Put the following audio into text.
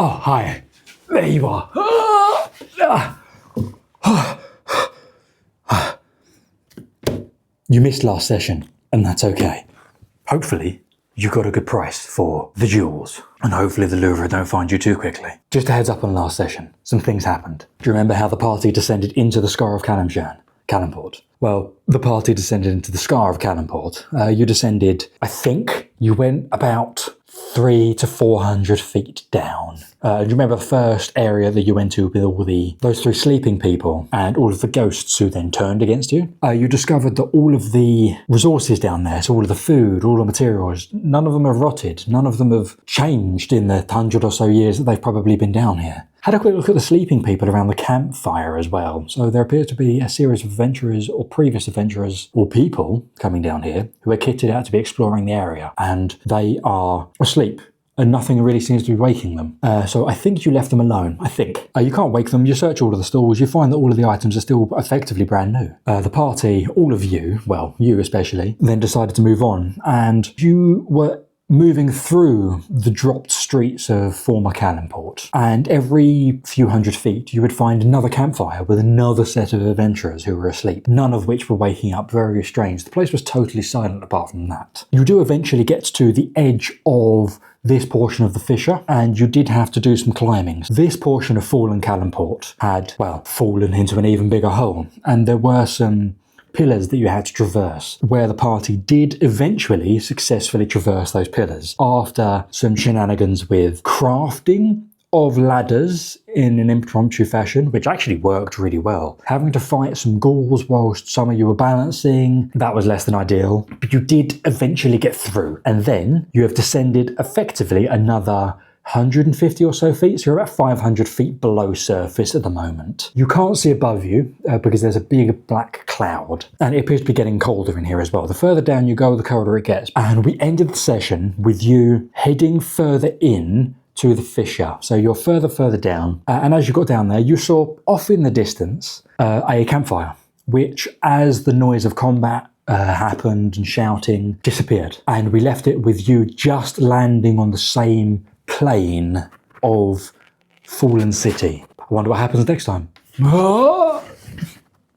Oh, hi. There you are. You missed last session, and that's okay. Hopefully, you got a good price for the jewels, and hopefully the Louvre don't find you too quickly. Just a heads up on last session, some things happened. Do you remember how the party descended into the Scar of Calimport? Well, the party descended into the Scar of Calimport. You descended, I think, you went about 300 to 400 feet down. Do you remember the first area that you went to with all those three sleeping people and all of the ghosts who then turned against you? You discovered that all of the resources down there, so all of the food, all the materials, none of them have rotted. None of them have changed in the 100 or so years that they've probably been down here. Had a quick look at the sleeping people around the campfire as well. So there appears to be a series of adventurers or previous adventurers or people coming down here who are kitted out to be exploring the area, and they are asleep and nothing really seems to be waking them. So I think you left them alone, I think. You can't wake them, you search all of the stalls, you find that all of the items are still effectively brand new. The party, all of you, well, you especially, then decided to move on, and you were moving through the dropped streets of former Calimport, and every few hundred feet you would find another campfire with another set of adventurers who were asleep, none of which were waking up. Very strange. The place was totally silent apart from that. You do eventually get to the edge of this portion of the fissure, and you did have to do some climbing. This portion of fallen Calimport had, well, fallen into an even bigger hole, and there were some pillars that you had to traverse, where the party did eventually successfully traverse those pillars after some shenanigans with crafting of ladders in an impromptu fashion, which actually worked really well. Having to fight some ghouls whilst some of you were balancing, that was less than ideal, but you did eventually get through. And then you have descended effectively another 150 or so feet, so you're about 500 feet below surface at the moment. You can't see above you because there's a big black cloud, and it appears to be getting colder in here as well. The further down you go, the colder it gets. And we ended the session with you heading further in to the fissure. So you're further down, and as you got down there, you saw off in the distance a campfire, which, as the noise of combat happened and shouting, disappeared. And we left it with you just landing on the same plane of Fallen City. I wonder what happens next time.